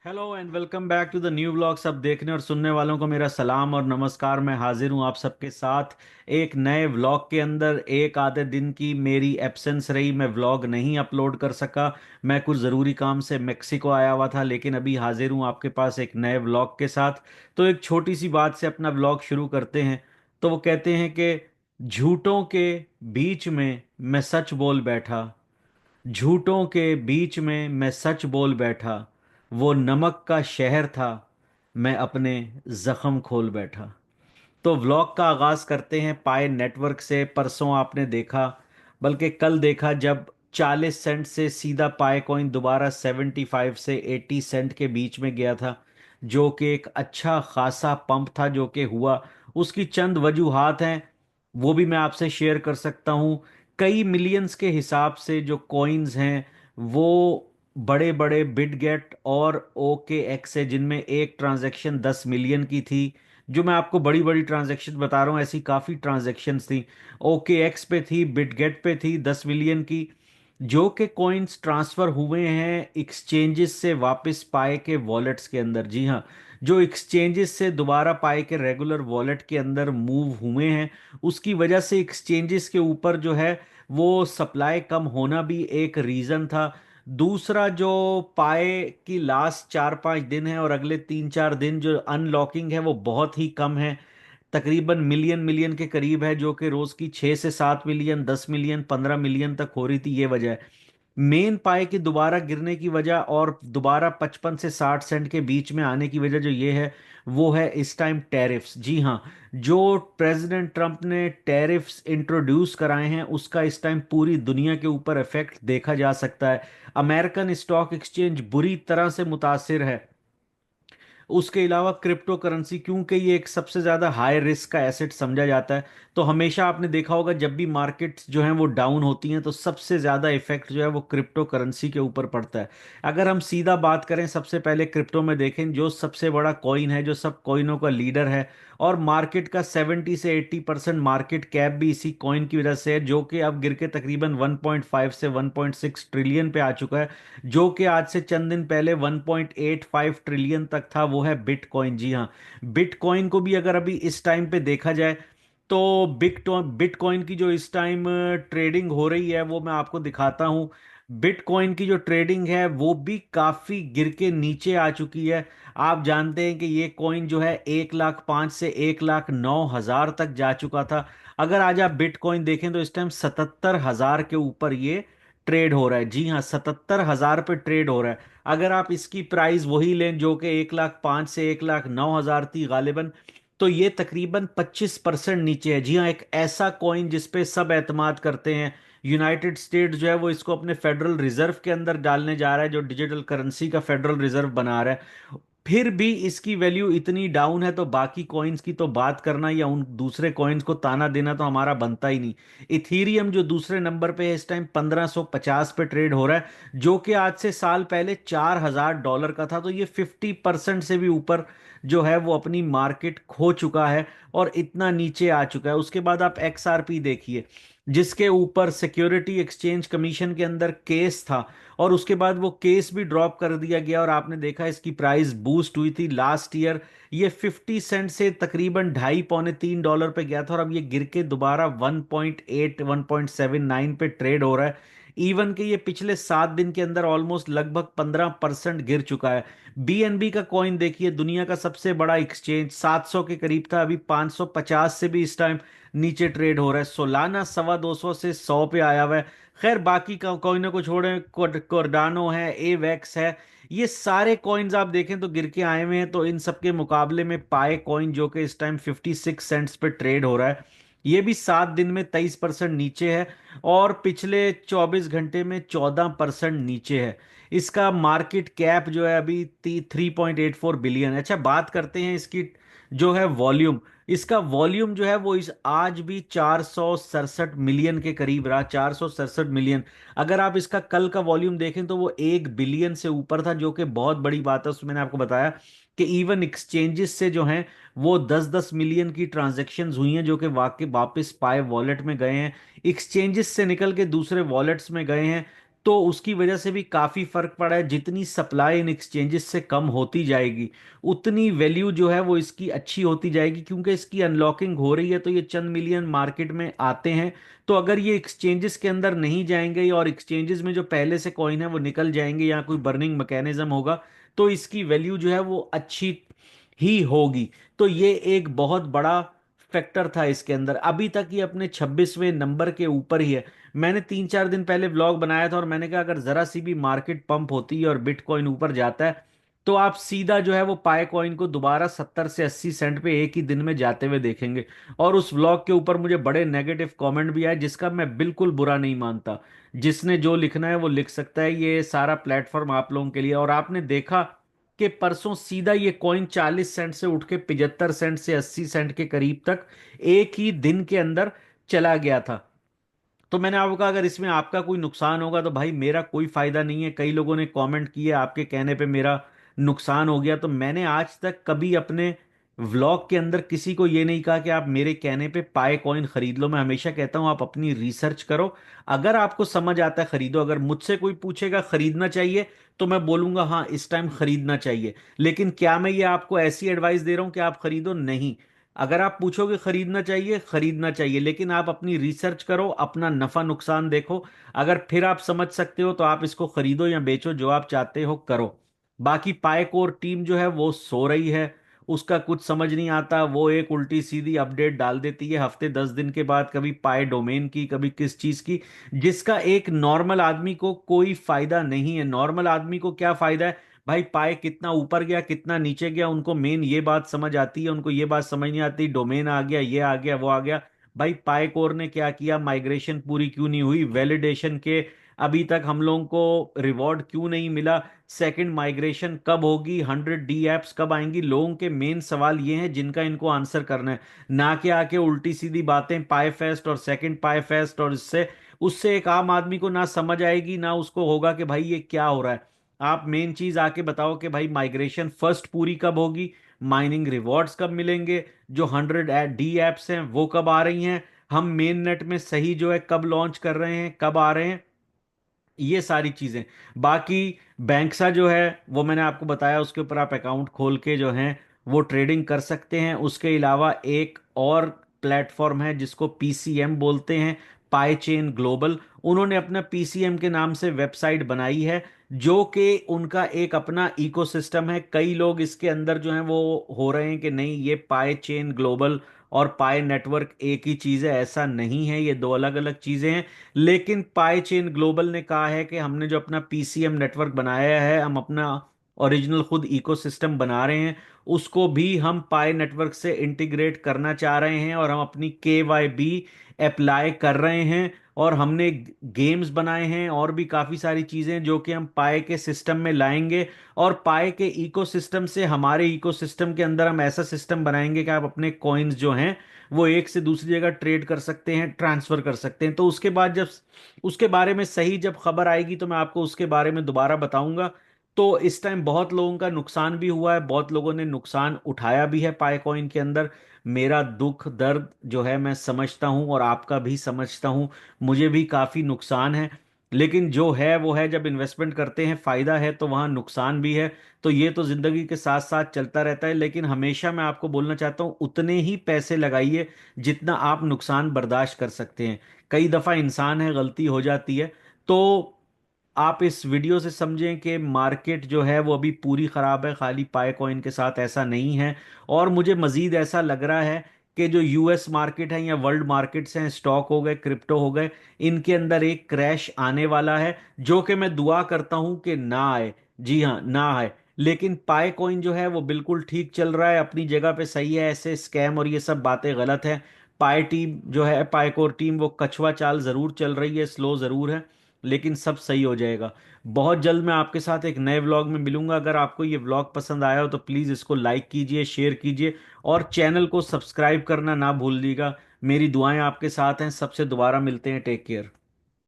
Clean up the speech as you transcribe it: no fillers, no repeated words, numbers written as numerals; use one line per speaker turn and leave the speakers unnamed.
Hello and welcome back to the new vlog. सब देखने और सुनने वालों को मेरा सलाम और नमस्कार। मैं हाजिर हूं आप सबके साथ एक नए व्लॉग के अंदर। एक आधे दिन की मेरी एब्सेंस रही, मैं व्लॉग नहीं अपलोड कर सका। मैं कुछ ज़रूरी काम से मेक्सिको आया हुआ था, लेकिन अभी हाजिर हूं आपके पास एक नए व्लॉग के साथ। तो एक छोटी सी बात से अपना व्लॉग शुरू करते हैं। तो वो कहते हैं कि झूठों के बीच में मैं सच बोल बैठा, झूठों के बीच में मैं सच बोल बैठा, वो नमक का शहर था, मैं अपने जख्म खोल बैठा। तो व्लॉग का आगाज करते हैं पाए नेटवर्क से। परसों आपने देखा, बल्कि कल देखा, जब 40 सेंट से सीधा पाए कॉइन दोबारा 75 से 80 सेंट के बीच में गया था, जो कि एक अच्छा खासा पंप था जो कि हुआ। उसकी चंद वजूहात हैं, वो भी मैं आपसे शेयर कर सकता हूँ। कई मिलियंस के हिसाब से जो कॉइन्स हैं वो बड़े बड़े बिटगेट और ओके एक्स है, जिनमें एक ट्रांजैक्शन 10 मिलियन की थी। जो मैं आपको बड़ी बड़ी ट्रांजैक्शन बता रहा हूँ, ऐसी काफ़ी ट्रांजैक्शंस थी। ओके एक्स पे थी, बिटगेट पे थी 10 मिलियन की, जो कि कॉइन्स ट्रांसफ़र हुए हैं एक्सचेंजेस से वापस पाए के वॉलेट्स के अंदर। जी हाँ, जो एक्सचेंजेस से दोबारा पाए के रेगुलर वॉलेट के अंदर मूव हुए हैं। उसकी वजह से एक्सचेंजेस के ऊपर जो है वो सप्लाई कम होना भी एक रीज़न था। दूसरा, जो पाए की लास्ट 4-5 दिन है और अगले 3-4 दिन जो अनलॉकिंग है वो बहुत ही कम है। तकरीबन मिलियन मिलियन के करीब है, जो कि रोज की 6 से 7 मिलियन, 10 मिलियन, 15 मिलियन तक हो रही थी। ये वजह है मेन पाए के दोबारा गिरने की वजह, और दोबारा 55 से 60 सेंट के बीच में आने की वजह जो ये है वो है इस टाइम टैरिफ्स। जी हाँ, जो प्रेसिडेंट ट्रंप ने टैरिफ्स इंट्रोड्यूस कराए हैं उसका इस टाइम पूरी दुनिया के ऊपर इफेक्ट देखा जा सकता है। अमेरिकन स्टॉक एक्सचेंज बुरी तरह से मुतासिर है। उसके अलावा क्रिप्टो करेंसी, क्योंकि ये एक सबसे ज़्यादा हाई रिस्क का एसेट समझा जाता है, तो हमेशा आपने देखा होगा जब भी मार्केट्स जो हैं वो डाउन होती हैं तो सबसे ज़्यादा इफेक्ट जो है वो क्रिप्टो करेंसी के ऊपर पड़ता है। अगर हम सीधा बात करें, सबसे पहले क्रिप्टो में देखें, जो सबसे बड़ा कॉइन है, जो सब कॉइनों का लीडर है, और मार्केट का 70 से 80% मार्केट कैप भी इसी कॉइन की वजह से है, जो कि अब गिर के तकरीबन 1.5 से 1.6 ट्रिलियन पे आ चुका है। जो कि आज से चंद दिन पहले 1.85 ट्रिलियन तक था, वो है बिटकॉइन। जी हाँ, बिटकॉइन को भी अगर अभी इस टाइम पे देखा जाए तो बिटकॉइन की जो इस टाइम ट्रेडिंग हो रही है वो मैं आपको दिखाता हूँ। बिटकॉइन की जो ट्रेडिंग है वो भी काफी गिर के नीचे आ चुकी है। आप जानते हैं कि ये कॉइन जो है 1,05,000 से 1,09,000 तक जा चुका था। अगर आज आप बिटकॉइन देखें तो इस टाइम 77,000 के ऊपर ये ट्रेड हो रहा है। जी हाँ, 77,000 पे ट्रेड हो रहा है। अगर आप इसकी प्राइस वही लें जो कि 1,05,000 से 1,09,000 थी गालिबन, तो ये तकरीबन 25% नीचे है। जी हाँ, एक ऐसा कॉइन जिसपे सब एतमाद करते हैं। यूनाइटेड स्टेट जो है वो इसको अपने फेडरल रिजर्व के अंदर डालने जा रहा है, जो डिजिटल करेंसी का फेडरल रिजर्व बना रहा है। फिर भी इसकी वैल्यू इतनी डाउन है, तो बाकी कॉइन्स की तो बात करना या उन दूसरे कॉइन्स को ताना देना तो हमारा बनता ही नहीं। इथीरियम जो दूसरे नंबर पे है, इस टाइम 1550 पे ट्रेड हो रहा है, जो कि आज से साल पहले $4,000 का था। तो ये 50% से भी ऊपर जो है वो अपनी मार्केट खो चुका है और इतना नीचे आ चुका है। उसके बाद आप एक्सआरपी देखिए, जिसके ऊपर सिक्योरिटी एक्सचेंज कमीशन के अंदर केस था, और उसके बाद वो केस भी ड्रॉप कर दिया गया, और आपने देखा इसकी प्राइस बूस्ट हुई थी लास्ट ईयर। ये 50 सेंट से तकरीबन 2.5 पौने $3 पे गया था, और अब ये गिर के दोबारा 1.8 1.79 पे ट्रेड हो रहा है। इवन के ये पिछले 7 दिन के अंदर ऑलमोस्ट लगभग 15% गिर चुका है। बीएनबी का कॉइन देखिए, दुनिया का सबसे बड़ा एक्सचेंज 700 के करीब था, अभी 550 से भी इस टाइम नीचे ट्रेड हो रहा है। सोलाना 250 से 100 पे आया हुआ है। खैर, बाकी का कॉइनों को छोड़ें, कोर्डानो है, एवेक्स है, ये सारे कॉइन्स आप देखें तो गिर के आए हुए हैं। तो इन सब के मुकाबले में पाए कॉइन जो कि इस टाइम 56 सेंट्स पे ट्रेड हो रहा है, ये भी 7 दिन में 23% नीचे है, और पिछले 24 घंटे में 14% नीचे है। इसका मार्केट कैप जो है अभी 3.84 बिलियन। अच्छा, बात करते हैं इसकी जो है वॉल्यूम। इसका वॉल्यूम जो है वो इस आज भी 467 मिलियन के करीब रहा, 467 मिलियन। अगर आप इसका कल का वॉल्यूम देखें तो वो 1 बिलियन से ऊपर था, जो कि बहुत बड़ी बात है। उसमें मैंने आपको बताया कि इवन एक्सचेंजेस से जो हैं वो 10-10 मिलियन की ट्रांजैक्शंस हुई हैं, जो कि वाकई वापस पाए वॉलेट में गए हैं, एक्सचेंजेस से निकल के दूसरे वॉलेट्स में गए हैं। तो उसकी वजह से भी काफी फर्क पड़ा है। जितनी सप्लाई इन एक्सचेंजेस से कम होती जाएगी उतनी वैल्यू जो है वो इसकी अच्छी होती जाएगी, क्योंकि इसकी अनलॉकिंग हो रही है तो ये चंद मिलियन मार्केट में आते हैं। तो अगर ये एक्सचेंजेस के अंदर नहीं जाएंगे और एक्सचेंजेस में जो पहले से कॉइन है वो निकल जाएंगे या कोई बर्निंग मैकेनिज्म होगा, तो इसकी वैल्यू जो है वो अच्छी ही होगी। तो ये एक बहुत बड़ा फैक्टर था इसके अंदर। अभी तक ये अपने 26वें नंबर के ऊपर ही है। मैंने 3-4 दिन पहले व्लॉग बनाया था और मैंने कहा अगर जरा सी भी मार्केट पंप होती है और बिटकॉइन ऊपर जाता है तो आप सीधा जो है वो पाई कॉइन को दोबारा 70 से 80 सेंट पे एक ही दिन में जाते हुए देखेंगे। और उस व्लॉग के ऊपर मुझे बड़े नेगेटिव कमेंट भी आए, जिसका मैं बिल्कुल बुरा नहीं मानता। जिसने जो लिखना है वो लिख सकता है, ये सारा प्लेटफॉर्म आप लोगों के लिए। और आपने देखा कि परसों सीधा ये कॉइन 40 सेंट से उठ के 75 सेंट से 80 सेंट के करीब तक एक ही दिन के अंदर चला गया था। तो मैंने आपको कहा अगर इसमें आपका कोई नुकसान होगा तो भाई मेरा कोई फायदा नहीं है। कई लोगों ने कमेंट किए आपके कहने पे मेरा नुकसान हो गया। तो मैंने आज तक कभी अपने व्लॉग के अंदर किसी को ये नहीं कहा कि आप मेरे कहने पे पाए कॉइन खरीद लो। मैं हमेशा कहता हूं आप अपनी रिसर्च करो, अगर आपको समझ आता है खरीदो। अगर मुझसे कोई पूछेगा खरीदना चाहिए तो मैं बोलूंगा हाँ इस टाइम खरीदना चाहिए। लेकिन क्या मैं ये आपको ऐसी एडवाइस दे रहा हूं कि आप खरीदो? नहीं। अगर आप पूछोगे खरीदना चाहिए, खरीदना चाहिए, लेकिन आप अपनी रिसर्च करो, अपना नफा नुकसान देखो। अगर फिर आप समझ सकते हो तो आप इसको खरीदो या बेचो, जो आप चाहते हो करो। बाकी पाई कोर टीम जो है वो सो रही है, उसका कुछ समझ नहीं आता। वो एक उल्टी सीधी अपडेट डाल देती है हफ्ते 10 दिन के बाद, कभी पाई डोमेन की, कभी किस चीज की, जिसका एक नॉर्मल आदमी को कोई फायदा नहीं है। नॉर्मल आदमी को क्या फायदा है भाई? पाए कितना ऊपर गया कितना नीचे गया उनको मेन ये बात समझ आती है, उनको ये बात समझ नहीं आती डोमेन आ गया, ये आ गया, वो आ गया। भाई पाए कोर ने क्या किया? माइग्रेशन पूरी क्यों नहीं हुई? वैलिडेशन के अभी तक हम लोगों को रिवॉर्ड क्यों नहीं मिला? सेकंड माइग्रेशन कब होगी? 100 डी एप्स कब आएंगी? लोगों के मेन सवाल ये हैं जिनका इनको आंसर करना है, ना कि आके उल्टी सीधी बातें पाए फेस्ट और सेकंड पाए फेस्ट। और इससे उससे एक आम आदमी को ना समझ आएगी ना उसको होगा कि भाई ये क्या हो रहा है। आप मेन चीज आके बताओ कि भाई माइग्रेशन फर्स्ट पूरी कब होगी, माइनिंग रिवॉर्ड्स कब मिलेंगे, जो 100 डी एप्स हैं वो कब आ रही हैं, हम मेन नेट में सही जो है कब लॉन्च कर रहे हैं, कब आ रहे हैं, ये सारी चीजें। बाकी बैंक्सा जो है वो मैंने आपको बताया, उसके ऊपर आप अकाउंट खोल के जो है वो ट्रेडिंग कर सकते हैं। उसके अलावा एक और प्लेटफॉर्म है जिसको पीसीएम बोलते हैं, पाई चेन ग्लोबल। उन्होंने अपना पीसीएम के नाम से वेबसाइट बनाई है, जो कि उनका एक अपना इकोसिस्टम है। कई लोग इसके अंदर जो हैं वो हो रहे हैं कि नहीं ये पाई चेन ग्लोबल और पाई नेटवर्क एक ही चीज है। ऐसा नहीं है, ये दो अलग अलग चीजें हैं। लेकिन पाई चेन ग्लोबल ने कहा है कि हमने जो अपना पीसीएम नेटवर्क बनाया है, हम अपना ओरिजिनल खुद इकोसिस्टम बना रहे हैं, उसको भी हम पाई नेटवर्क से इंटीग्रेट करना चाह रहे हैं। और हम अपनी केवाईबी अप्लाई कर रहे हैं, और हमने गेम्स बनाए हैं और भी काफ़ी सारी चीज़ें जो कि हम पाई के सिस्टम में लाएंगे। और पाई के इकोसिस्टम से हमारे इकोसिस्टम के अंदर हम ऐसा सिस्टम बनाएंगे कि आप अपने कॉइन्स जो हैं वो एक से दूसरी जगह ट्रेड कर सकते हैं, ट्रांसफर कर सकते हैं। तो उसके बाद जब उसके बारे में सही जब खबर आएगी तो मैं आपको उसके बारे में दोबारा बताऊंगा। तो इस टाइम बहुत लोगों का नुकसान भी हुआ है, बहुत लोगों ने नुकसान उठाया भी है पाई कॉइन के अंदर। मेरा दुख दर्द जो है मैं समझता हूं और आपका भी समझता हूं, मुझे भी काफी नुकसान है। लेकिन जो है वो है, जब इन्वेस्टमेंट करते हैं फायदा है तो वहां नुकसान भी है। तो ये तो जिंदगी के साथ साथ चलता रहता है। लेकिन हमेशा मैं आपको बोलना चाहता हूं उतने ही पैसे लगाइए जितना आप नुकसान बर्दाश्त कर सकते हैं। कई दफा इंसान है गलती हो जाती है। तो आप इस वीडियो से समझें कि मार्केट जो है वो अभी पूरी खराब है, खाली पाई कॉइन के साथ ऐसा नहीं है। और मुझे मजीद ऐसा लग रहा है कि जो यूएस मार्केट है या वर्ल्ड मार्केट्स हैं, स्टॉक हो गए, क्रिप्टो हो गए, इनके अंदर एक क्रैश आने वाला है, जो कि मैं दुआ करता हूं कि ना आए। जी हाँ, ना आए। लेकिन पाई कॉइन जो है वो बिल्कुल ठीक चल रहा है, अपनी जगह पे सही है। ऐसे स्कैम और ये सब बातें गलत है। पाई टीम जो है, पाई कोर टीम, वो कछुआ चाल जरूर चल रही है, स्लो जरूर है, लेकिन सब सही हो जाएगा। बहुत जल्द मैं आपके साथ एक नए व्लॉग में मिलूंगा। अगर आपको ये व्लॉग पसंद आया हो तो प्लीज़ इसको लाइक कीजिए, शेयर कीजिए, और चैनल को सब्सक्राइब करना ना भूलिएगा। मेरी दुआएं आपके साथ हैं। सबसे दोबारा मिलते हैं। Take care.